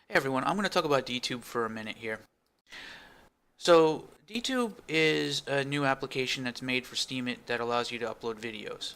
Hey everyone, I'm going to talk about Dtube for a minute here. So, Dtube is a new application that's made for Steemit that allows you to upload videos.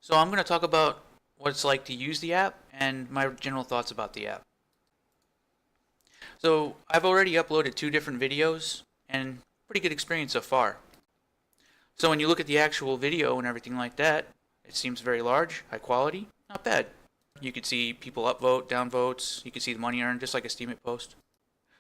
So I'm going to talk about what it's like to use the app and my general thoughts about the app. So, I've already uploaded 2 different videos and pretty good experience so far. So when you look at the actual video and everything like that, it seems very large, high quality, not bad. You could see people upvote, downvotes, you can see the money earned just like a Steemit post.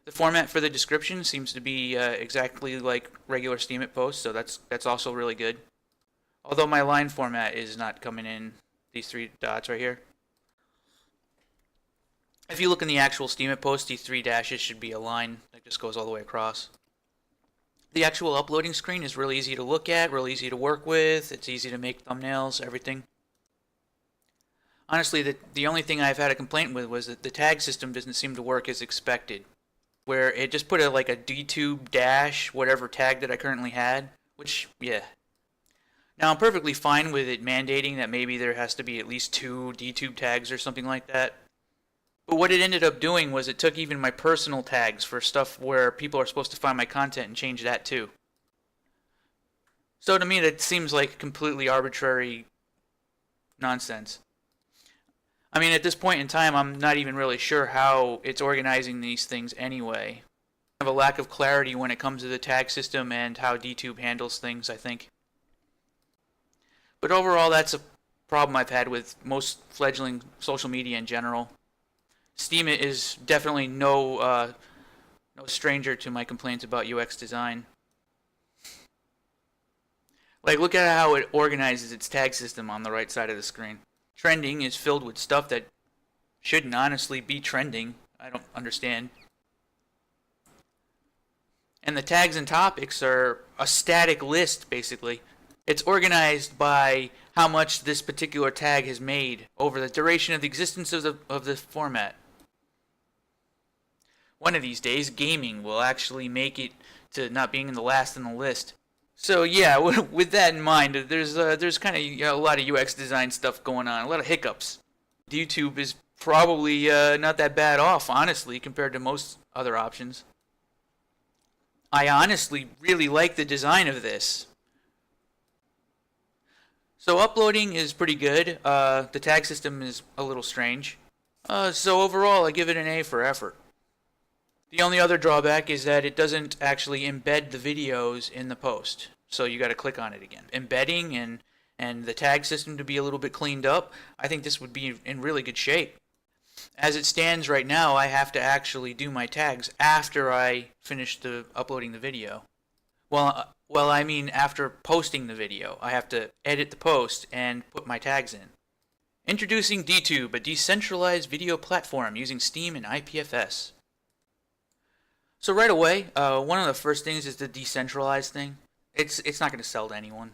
The format for the description seems to be exactly like regular Steemit posts, so that's also really good. Although my line format is not coming in these 3 dots right here. If you look in the actual Steemit post, these 3 dashes should be a line that just goes all the way across. The actual uploading screen is really easy to look at, really easy to work with, it's easy to make thumbnails, everything. Honestly, the only thing I've had a complaint with was that the tag system doesn't seem to work as expected. Where it just put like a D.Tube dash, whatever tag that I currently had, which, yeah. Now I'm perfectly fine with it mandating that maybe there has to be at least 2 D.Tube tags or something like that. But what it ended up doing was it took even my personal tags for stuff where people are supposed to find my content and change that too. So to me that seems like completely arbitrary nonsense. I mean, at this point in time, I'm not even really sure how it's organizing these things anyway. I have a lack of clarity when it comes to the tag system and how Dtube handles things, I think. But overall, that's a problem I've had with most fledgling social media in general. Steemit is definitely no stranger to my complaints about UX design. Like, look at how it organizes its tag system on the right side of the screen. Trending is filled with stuff that shouldn't honestly be trending. I don't understand. And the tags and topics are a static list, basically. It's organized by how much this particular tag has made over the duration of the existence of the format. One of these days, gaming will actually make it to not being in the last in the list. So yeah, with that in mind, there's kind of a lot of UX design stuff going on, a lot of hiccups. Dtube is probably not that bad off, honestly, compared to most other options. I honestly really like the design of this. So uploading is pretty good. The tag system is a little strange. So overall, I give it an A for effort. The only other drawback is that it doesn't actually embed the videos in the post. So you got to click on it again. Embedding and the tag system to be a little bit cleaned up, I think this would be in really good shape. As it stands right now, I have to actually do my tags after I finish uploading the video. Well, I mean after posting the video. I have to edit the post and put my tags in. Introducing Dtube, a decentralized video platform using Steam and IPFS. So right away, one of the first things is the decentralized thing. It's not going to sell to anyone.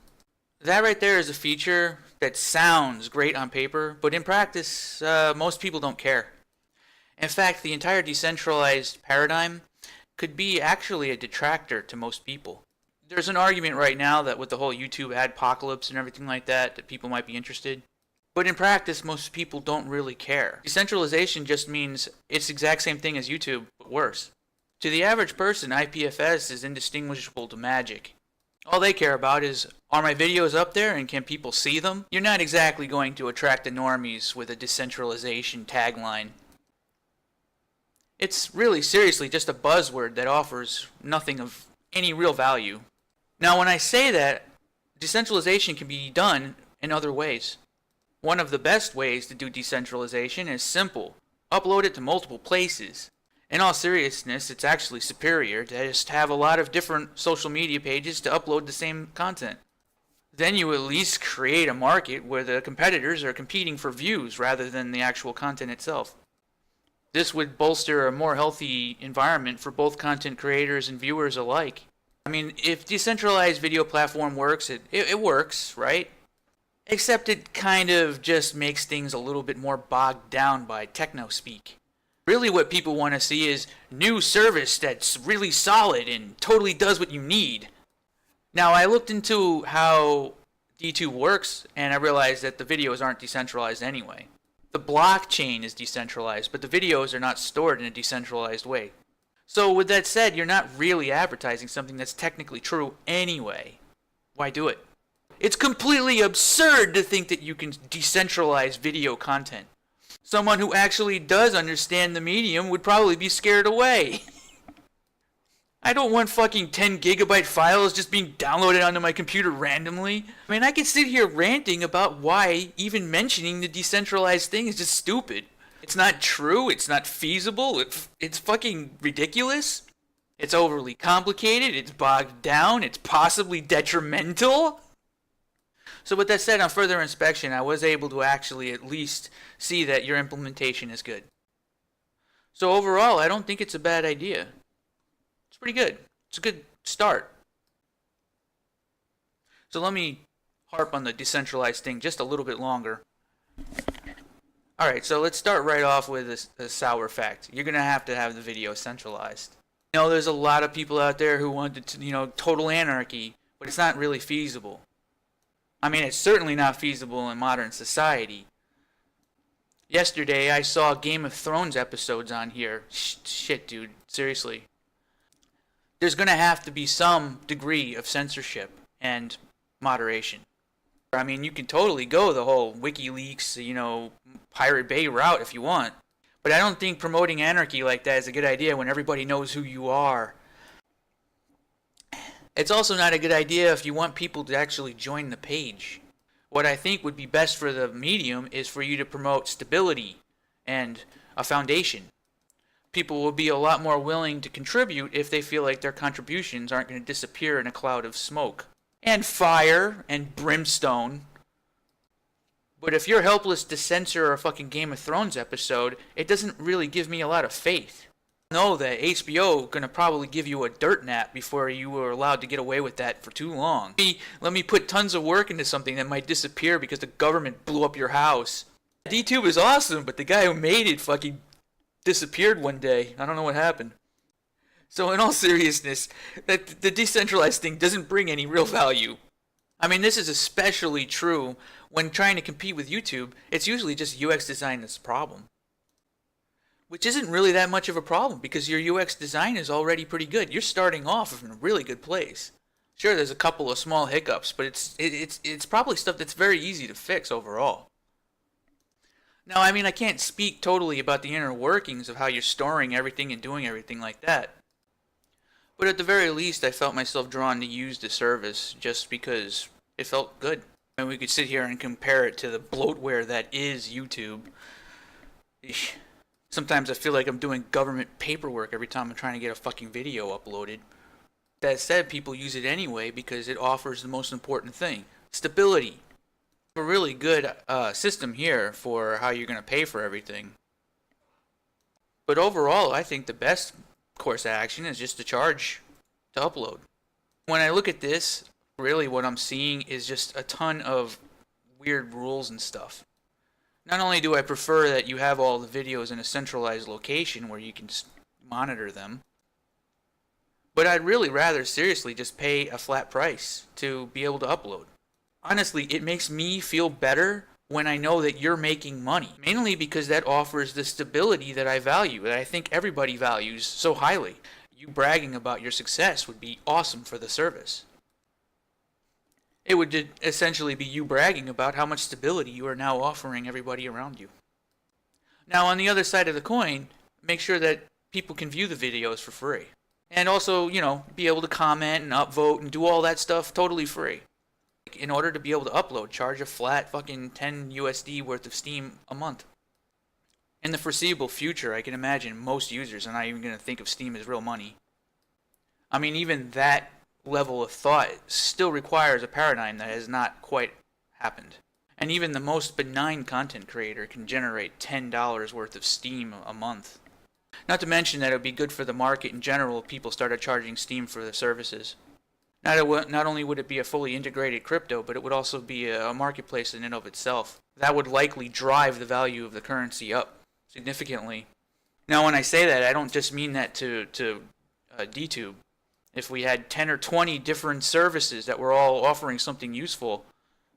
That right there is a feature that sounds great on paper, but in practice, most people don't care. In fact, the entire decentralized paradigm could be actually a detractor to most people. There's an argument right now that with the whole YouTube adpocalypse and everything like that people might be interested. But in practice, most people don't really care. Decentralization just means it's the exact same thing as YouTube, but worse. To the average person, IPFS is indistinguishable to magic. All they care about is, are my videos up there and can people see them? You're not exactly going to attract the normies with a decentralization tagline. It's really seriously just a buzzword that offers nothing of any real value. Now when I say that, decentralization can be done in other ways. One of the best ways to do decentralization is simple. Upload it to multiple places. In all seriousness, it's actually superior to just have a lot of different social media pages to upload the same content. Then you at least create a market where the competitors are competing for views rather than the actual content itself. This would bolster a more healthy environment for both content creators and viewers alike. I mean, if decentralized video platform works, it works, right? Except it kind of just makes things a little bit more bogged down by techno speak. Really what people want to see is new service that's really solid and totally does what you need. Now I looked into how Dtube works and I realized that the videos aren't decentralized anyway. The blockchain is decentralized, but the videos are not stored in a decentralized way. So with that said, you're not really advertising something that's technically true anyway. Why do it? It's completely absurd to think that you can decentralize video content. Someone who actually does understand the medium would probably be scared away. I don't want fucking 10 gigabyte files just being downloaded onto my computer randomly. I mean, I could sit here ranting about why even mentioning the decentralized thing is just stupid. It's not true, it's not feasible, it's fucking ridiculous. It's overly complicated, it's bogged down, it's possibly detrimental. So with that said, on further inspection, I was able to actually at least see that your implementation is good. So overall, I don't think it's a bad idea. It's pretty good. It's a good start. So let me harp on the decentralized thing just a little bit longer. Alright, so let's start right off with a sour fact. You're going to have the video centralized. You know, there's a lot of people out there who want to, total anarchy, but it's not really feasible. I mean, it's certainly not feasible in modern society. Yesterday, I saw Game of Thrones episodes on here. Shit, dude. Seriously. There's going to have to be some degree of censorship and moderation. I mean, you can totally go the whole WikiLeaks, Pirate Bay route if you want. But I don't think promoting anarchy like that is a good idea when everybody knows who you are. It's also not a good idea if you want people to actually join the page. What I think would be best for the medium is for you to promote stability and a foundation. People will be a lot more willing to contribute if they feel like their contributions aren't going to disappear in a cloud of smoke and fire and brimstone. But if you're helpless to censor a fucking Game of Thrones episode, it doesn't really give me a lot of faith. I know that HBO gonna probably give you a dirt nap before you were allowed to get away with that for too long. Let me put tons of work into something that might disappear because the government blew up your house. D.Tube is awesome, but the guy who made it fucking disappeared one day. I don't know what happened. So in all seriousness, the decentralized thing doesn't bring any real value. I mean, this is especially true when trying to compete with YouTube. It's usually just UX design that's the problem. Which isn't really that much of a problem because your UX design is already pretty good. You're starting off in a really good place. Sure, there's a couple of small hiccups, but it's probably stuff that's very easy to fix overall. Now, I mean, I can't speak totally about the inner workings of how you're storing everything and doing everything like that. But at the very least, I felt myself drawn to use the service just because it felt good. And we could sit here and compare it to the bloatware that is YouTube. Sometimes I feel like I'm doing government paperwork every time I'm trying to get a fucking video uploaded. That said, people use it anyway because it offers the most important thing. Stability. A really good system here for how you're going to pay for everything. But overall, I think the best course of action is just to charge to upload. When I look at this, really what I'm seeing is just a ton of weird rules and stuff. Not only do I prefer that you have all the videos in a centralized location where you can monitor them, but I'd really rather seriously just pay a flat price to be able to upload. Honestly, it makes me feel better when I know that you're making money. Mainly because that offers the stability that I value, that I think everybody values so highly. You bragging about your success would be awesome for the service. It would essentially be you bragging about how much stability you are now offering everybody around you. Now, on the other side of the coin, make sure that people can view the videos for free. And also, be able to comment and upvote and do all that stuff totally free. In order to be able to upload, charge a flat fucking 10 USD worth of Steam a month. In the foreseeable future, I can imagine most users are not even going to think of Steam as real money. I mean, even that level of thought still requires a paradigm that has not quite happened. And even the most benign content creator can generate $10 worth of Steam a month. Not to mention that it would be good for the market in general if people started charging Steam for their services. Not only would it be a fully integrated crypto, but it would also be a marketplace in and of itself. That would likely drive the value of the currency up significantly. Now, when I say that, I don't just mean that to D.Tube. If we had 10 or 20 different services that were all offering something useful,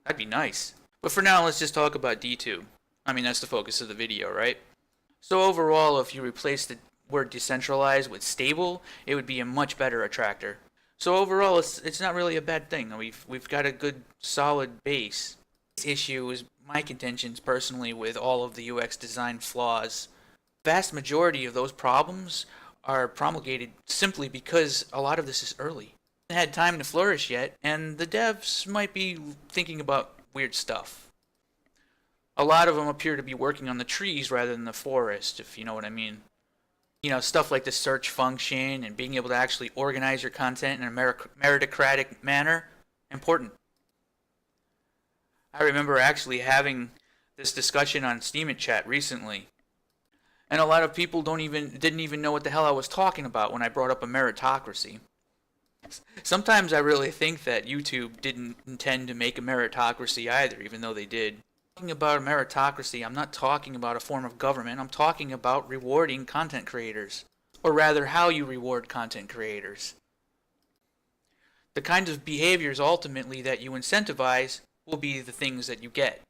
that'd be nice. But for now, let's just talk about D.Tube. I mean, that's the focus of the video, right? So overall, if you replace the word decentralized with stable, it would be a much better attractor. So overall, it's not really a bad thing. We've got a good solid base. This issue is my contentions personally with all of the UX design flaws. Vast majority of those problems are promulgated simply because a lot of this is early. It had time to flourish yet, and the devs might be thinking about weird stuff. A lot of them appear to be working on the trees rather than the forest, if you know what I mean. You know, stuff like the search function and being able to actually organize your content in a meritocratic manner, important. I remember actually having this discussion on Steemit chat recently, and a lot of people didn't even know what the hell I was talking about when I brought up a meritocracy. Sometimes I really think that YouTube didn't intend to make a meritocracy either, even though they did. Talking about a meritocracy, I'm not talking about a form of government, I'm talking about rewarding content creators. Or rather, how you reward content creators. The kinds of behaviors ultimately that you incentivize will be the things that you get.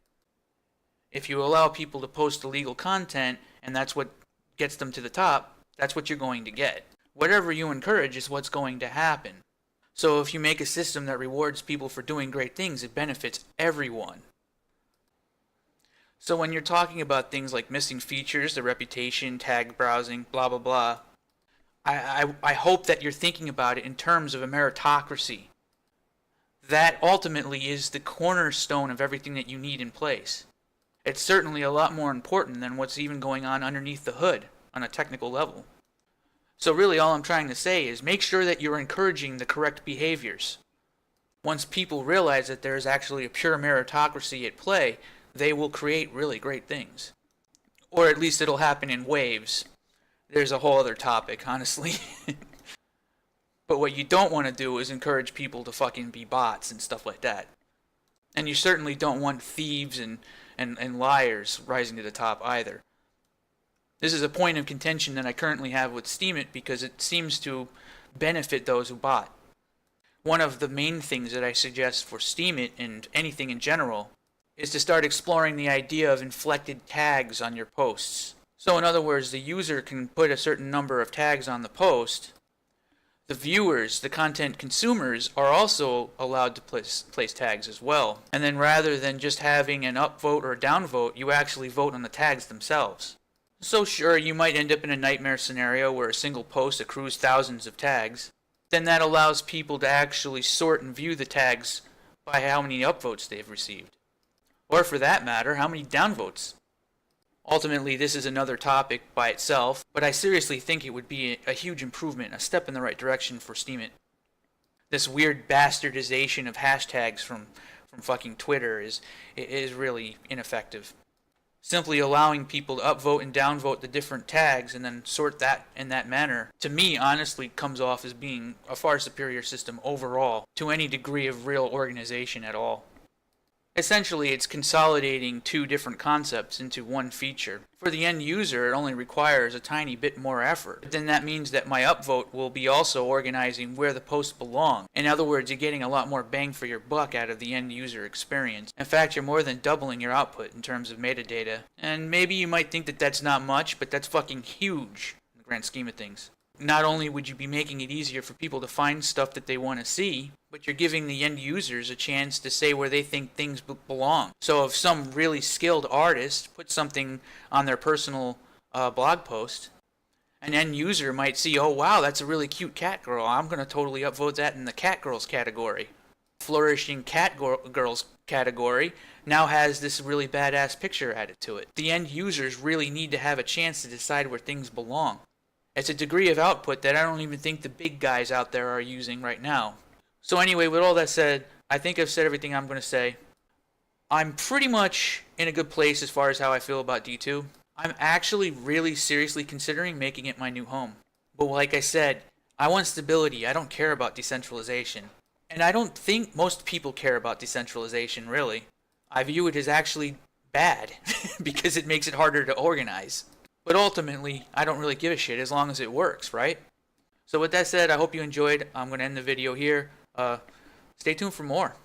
If you allow people to post illegal content, and that's what gets them to the top, that's what you're going to get. Whatever you encourage is what's going to happen. So if you make a system that rewards people for doing great things, it benefits everyone. So when you're talking about things like missing features, the reputation, tag browsing, blah blah blah, I hope that you're thinking about it in terms of a meritocracy. That ultimately is the cornerstone of everything that you need in place. It's certainly a lot more important than what's even going on underneath the hood on a technical level. So really all I'm trying to say is make sure that you're encouraging the correct behaviors. Once people realize that there's actually a pure meritocracy at play, they will create really great things. Or at least it'll happen in waves. There's a whole other topic, honestly. But what you don't want to do is encourage people to fucking be bots and stuff like that. And you certainly don't want thieves and liars rising to the top either. This is a point of contention that I currently have with Steemit because it seems to benefit those who bot. One of the main things that I suggest for Steemit and anything in general is to start exploring the idea of inflected tags on your posts. So in other words, the user can put a certain number of tags on the post. The viewers, the content consumers, are also allowed to place tags as well. And then rather than just having an upvote or a downvote, you actually vote on the tags themselves. So sure, you might end up in a nightmare scenario where a single post accrues thousands of tags. Then that allows people to actually sort and view the tags by how many upvotes they've received. Or for that matter, how many downvotes. Ultimately, this is another topic by itself, but I seriously think it would be a huge improvement, a step in the right direction for Steemit. This weird bastardization of hashtags from fucking Twitter is really ineffective. Simply allowing people to upvote and downvote the different tags and then sort that in that manner, to me, honestly, comes off as being a far superior system overall to any degree of real organization at all. Essentially, it's consolidating two different concepts into one feature. For the end user, it only requires a tiny bit more effort. But then that means that my upvote will be also organizing where the posts belong. In other words, you're getting a lot more bang for your buck out of the end user experience. In fact, you're more than doubling your output in terms of metadata. And maybe you might think that that's not much, but that's fucking huge in the grand scheme of things. Not only would you be making it easier for people to find stuff that they want to see, but you're giving the end users a chance to say where they think things belong. So if some really skilled artist puts something on their personal blog post, an end user might see, oh wow, that's a really cute cat girl, I'm going to totally upvote that in the cat girls category. Flourishing cat girls category now has this really badass picture added to it. The end users really need to have a chance to decide where things belong. It's a degree of output that I don't even think the big guys out there are using right now. So anyway, with all that said, I think I've said everything I'm going to say. I'm pretty much in a good place as far as how I feel about D.Tube. I'm actually really seriously considering making it my new home. But like I said, I want stability. I don't care about decentralization. And I don't think most people care about decentralization, really. I view it as actually bad because it makes it harder to organize. But ultimately, I don't really give a shit as long as it works, right? So with that said, I hope you enjoyed. I'm going to end the video here. Stay tuned for more.